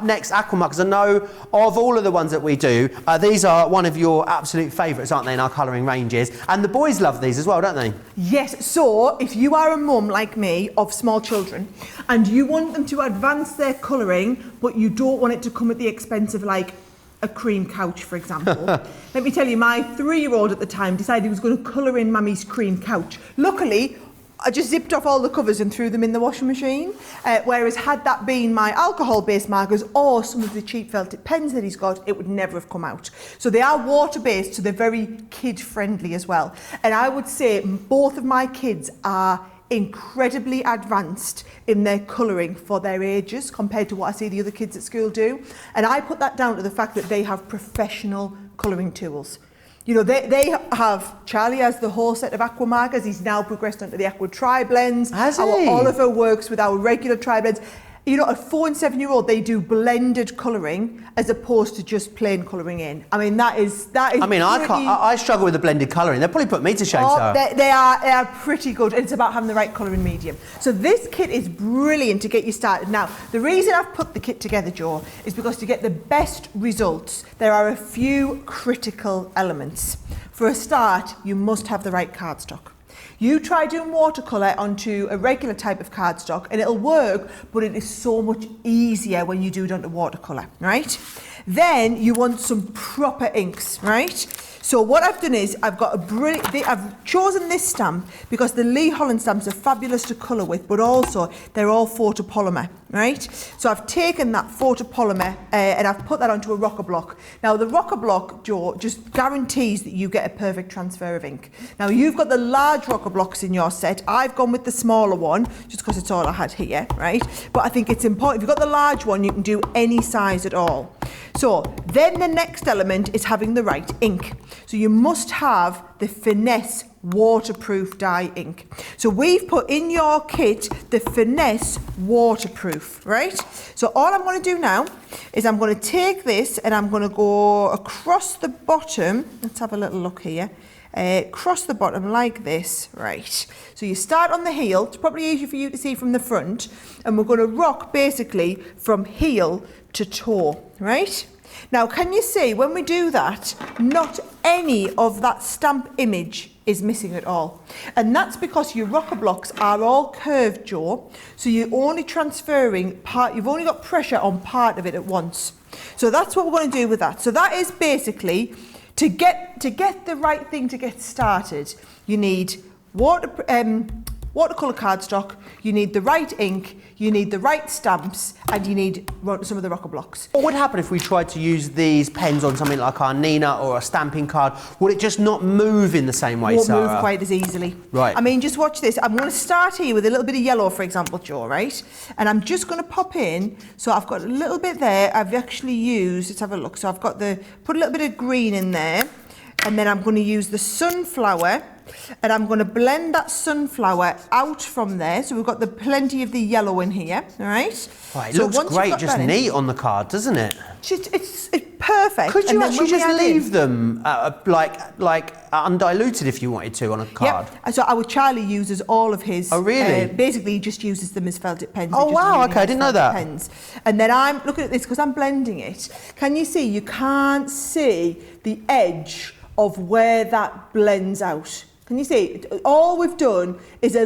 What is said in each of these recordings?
next, Aqua Markers. I know of all of the ones that we do, these are one of your absolute favourites, aren't they, in our colouring ranges? And the boys love these as well, don't they? Yes, so if you are a mum like me of small children and you want them to advance their colouring, but you don't want it to come at the expense of like a cream couch, for example. Let me tell you, my 3-year-old at the time decided he was going to colour in Mummy's cream couch. Luckily, I just zipped off all the covers and threw them in the washing machine. Whereas had that been my alcohol-based markers or some of the cheap felt tip pens that he's got, it would never have come out. So they are water-based, so they're very kid-friendly as well. And I would say both of my kids are incredibly advanced in their colouring for their ages compared to what I see the other kids at school do. And I put that down to the fact that they have professional colouring tools. You know, they have, Charlie has the whole set of Aqua Markers. He's now progressed onto the Aqua Tri-Blends. Has he? Our Oliver works with our regular Tri-Blends. You know, a 4- and 7-year-old, they do blended colouring as opposed to just plain colouring in. I mean, that is. I mean, I struggle with the blended colouring. They'll probably put me to shame, Sarah. They are pretty good. It's about having the right colouring medium. So this kit is brilliant to get you started. Now, the reason I've put the kit together, Jo, is because to get the best results, there are a few critical elements. For a start, you must have the right cardstock. You try doing watercolour onto a regular type of cardstock and it'll work, but it is so much easier when you do it onto watercolour, right? Then you want some proper inks, right? So what I've done is I've got I've chosen this stamp because the Lee Holland stamps are fabulous to colour with, but also they're all photopolymer, right? So I've taken that photopolymer and I've put that onto a rocker block. Now the rocker block, Jo, just guarantees that you get a perfect transfer of ink. Now you've got the large rocker blocks in your set. I've gone with the smaller one just because it's all I had here, right? But I think it's important. If you've got the large one, you can do any size at all. So then the next element is having the right ink. So you must have the Finesse waterproof dye ink. So we've put in your kit the Finesse waterproof, right? So all I'm going to do now is I'm going to take this and I'm going to go across the bottom. Let's have a little look here. Across the bottom like this, right? So you start on the heel. It's probably easier for you to see from the front. And we're going to rock basically from heel to toe, right? Now, can you see when we do that, not any of that stamp image is missing at all. And that's because your rocker blocks are all curved, Jo. So you're only transferring part, you've only got pressure on part of it at once. So that's what we're going to do with that. So that is basically to get the right thing to get started. You need watercolour cardstock, you need the right ink, you need the right stamps, and you need some of the rocker blocks. What would happen if we tried to use these pens on something like our Nina or a stamping card? Would it just not move in the same way, Sarah? Won't move quite as easily. Right. I mean, just watch this. I'm going to start here with a little bit of yellow, for example, Jo, right? And I'm just going to pop in. So I've got a little bit there. I've actually used, let's have a look. So I've got put a little bit of green in there. And then I'm going to use the sunflower. And I'm going to blend that sunflower out from there. So we've got plenty of the yellow in here, all right? It looks great, just neat on the card, doesn't it? It's perfect. Could you actually just leave them like undiluted if you wanted to on a card? Yep. So our Charlie uses all of his. Oh, really? Basically, he just uses them as felt tip pens. Oh, wow, okay, I didn't know that. Pens. And then I'm looking at this because I'm blending it. Can you see? You can't see the edge of where that blends out. Can you see? All we've done is a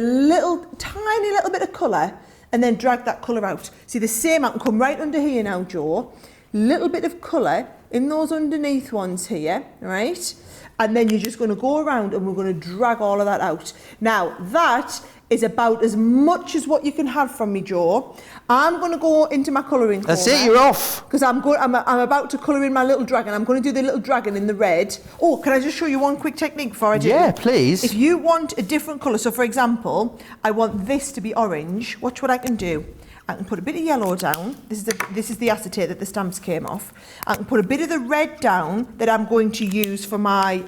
tiny little bit of colour and then drag that colour out. See, the same, I can come right under here now, Jo. Little bit of colour in those underneath ones here, right? And then you're just going to go around and we're going to drag all of that out. Now, that is about as much as what you can have from me, Jo. I'm going to go into my colouring corner. That's it, you're off. Because I'm about to colour in my little dragon. I'm going to do the little dragon in the red. Oh, can I just show you one quick technique before I do? Yeah, please. If you want a different colour, so for example, I want this to be orange, watch what I can do. I can put a bit of yellow down. This is the acetate that the stamps came off. I can put a bit of the red down that I'm going to use for my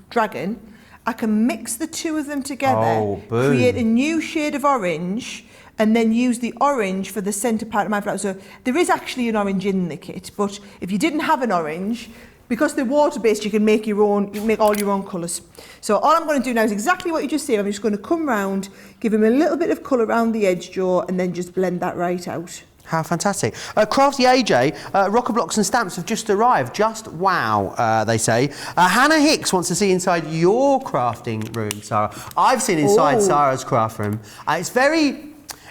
dragon. I can mix the two of them together, create a new shade of orange, and then use the orange for the centre part of my flower. So there is actually an orange in the kit, but if you didn't have an orange, because they're water-based, you can make all your own colours. So all I'm going to do now is exactly what you just said. I'm just going to come round, give him a little bit of colour around the edge, Jo, and then just blend that right out. How fantastic. Crafty AJ, rocker blocks and stamps have just arrived. Just wow, they say. Hannah Hicks wants to see inside your crafting room, Sarah. I've seen inside Sarah's craft room.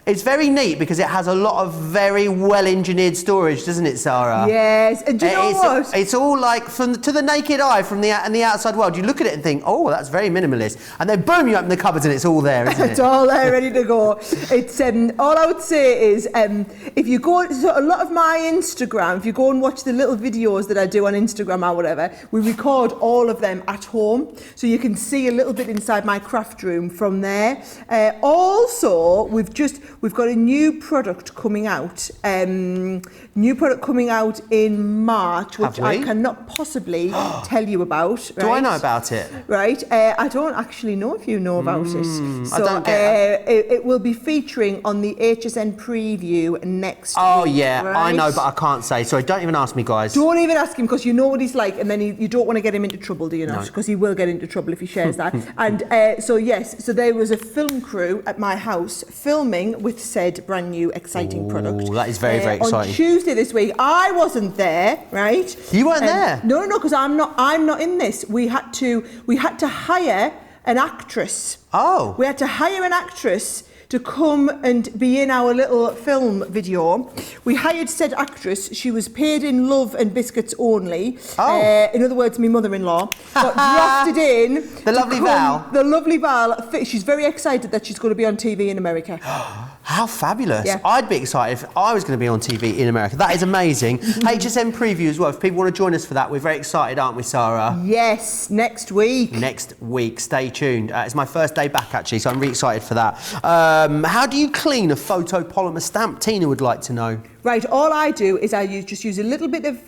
It's very neat because it has a lot of very well-engineered storage, doesn't it, Sarah? Yes, and do you know what? It's all like, to the naked eye, from the outside world, you look at it and think, oh, that's very minimalist. And then boom, you open the cupboards and it's all there, isn't it? It's all there, ready to go. It's all I would say is, if you go, so a lot of my Instagram, if you go and watch the little videos that I do on Instagram or whatever, we record all of them at home. So you can see a little bit inside my craft room from there. Also, we've got a new product coming out. New product coming out in March, which I cannot possibly tell you about. Right? Do I know about it? Right. I don't actually know if you know about it. So I don't get it will be featuring on the HSN preview next Oh, week, yeah, right? I know, but I can't say. Sorry, don't even ask me, guys. Don't even ask him because you know what he's like, and then you don't want to get him into trouble, do you not? No. Because he will get into trouble if he shares that. And so there was a film crew at my house filming with said brand new exciting product. That is very, very exciting. On Tuesday this week, I wasn't there, right? You weren't there? No, because I'm not in this. We had to hire an actress. Oh. We had to hire an actress to come and be in our little film video. We hired said actress. She was paid in love and biscuits only. Oh. In other words, my mother-in-law. Got drafted in. The lovely Val. The lovely Val. She's very excited that she's going to be on TV in America. How fabulous. Yeah. I'd be excited if I was going to be on TV in America. That is amazing. HSN preview as well. If people want to join us for that, we're very excited, aren't we, Sarah? Yes, next week. Next week. Stay tuned. It's my first day back, actually, so I'm really excited for that. How do you clean a photopolymer stamp? Tina would like to know. Right, all I do is just use a little bit of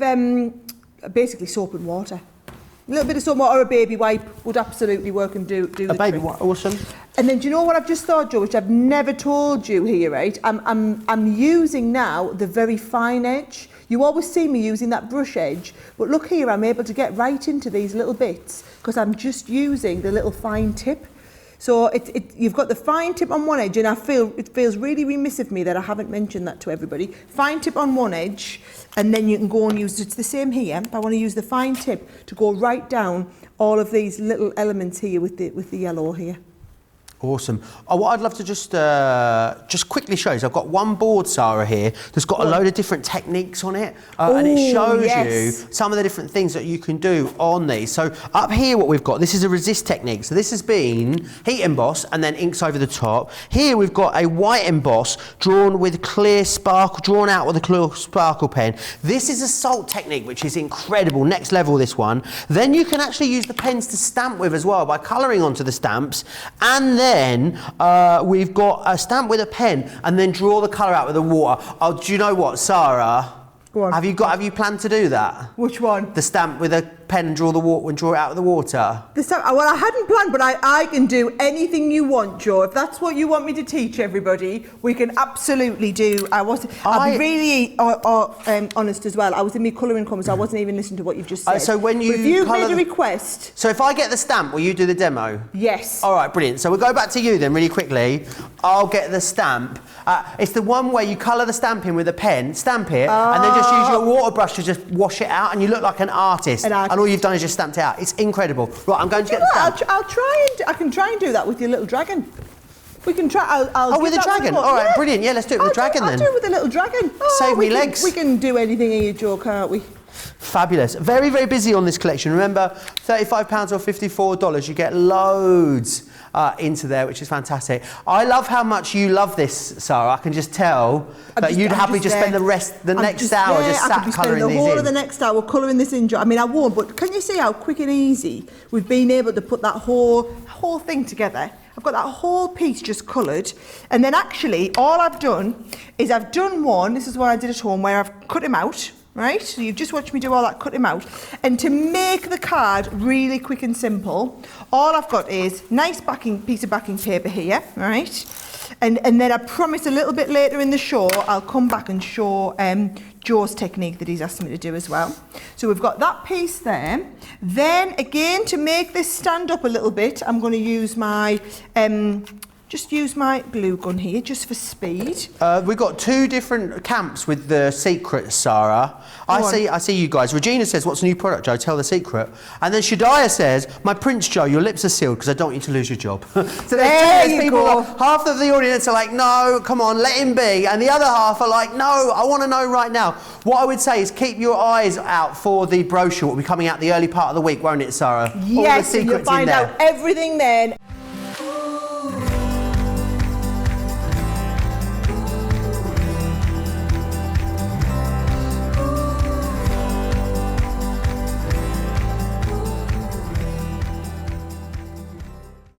basically soap and water. A little bit of soap or a baby wipe would absolutely work and do the A baby trick. wipe, awesome. And then do you know what I've just thought, Joe, which I've never told you here, right? I'm using now the very fine edge. You always see me using that brush edge, but look here, I'm able to get right into these little bits because I'm just using the little fine tip. So you've got the fine tip on one edge, and it feels really remiss of me that I haven't mentioned that to everybody. Fine tip on one edge, and then you can go and use, it's the same here, but I want to use the fine tip to go right down all of these little elements here with the yellow here. Awesome. What I'd love to just quickly show is I've got one board, Sarah, here that's got a load of different techniques on it, and it shows you some of the different things that you can do on these. So up here, what we've got, this is a resist technique. So this has been heat emboss and then inks over the top. Here we've got a white emboss drawn with clear sparkle, drawn out with a clear sparkle pen. This is a salt technique, which is incredible, next level, this one. Then you can actually use the pens to stamp with as well by colouring onto the stamps, and then we've got a stamp with a pen and then draw the colour out with the water. Oh, do you know what, Sarah? Go on. Have you planned to do that? Which one? The stamp with a pen and draw the water and draw it out with the water. Well, I hadn't planned, but I can do anything you want, Joe. If that's what you want me to teach everybody, we can absolutely do. I'll be really honest as well. I was in my colouring comments. So I wasn't even listening to what you've just said. So when you if you've made a request. So if I get the stamp, will you do the demo? Yes. All right, brilliant. So we'll go back to you then really quickly. I'll get the stamp. It's the one where you colour the stamp in with a pen, stamp it, and then just use your water brush to just wash it out, and you look like an artist. And all you've done is just stamped it out. It's incredible. Right, I'm going to get the stamp. I can try and do that with your little dragon. We can try. I'll with a dragon. All right, brilliant. Yeah, let's do it with a dragon then. I'll do it with a little dragon. Save me legs. We can do anything here, Joe, can't we? Fabulous. Very, very busy on this collection. Remember, £35 or $54. You get loads into there, which is fantastic. I love how much you love this, Sarah. I can just tell that you'd happily just spend the next hour just sat colouring these in. The whole of the next hour colouring this in. I mean, I won't, but can you see how quick and easy we've been able to put that whole thing together? I've got that whole piece just coloured, and then actually all I've done is I've done one. This is what I did at home, where I've cut him out. Right, so you've just watched me do all that, cut him out. And to make the card really quick and simple, all I've got is nice piece of backing paper here, right? And then I promise a little bit later in the show, I'll come back and show Joe's technique that he's asked me to do as well. So we've got that piece there. Then again, to make this stand up a little bit, I'm going to use my just use my glue gun here just for speed. We've got 2 different camps with the secrets, Sarah. I see you guys. Regina says, what's the new product, Joe? Tell the secret. And then Shadiah says, my Prince Joe, your lips are sealed because I don't want you to lose your job. So there's people, half of the audience are like, no, come on, let him be. And the other half are like, no, I want to know right now. What I would say is keep your eyes out for the brochure. It will be coming out the early part of the week, won't it, Sarah? Yes, all the secrets you'll find out everything then.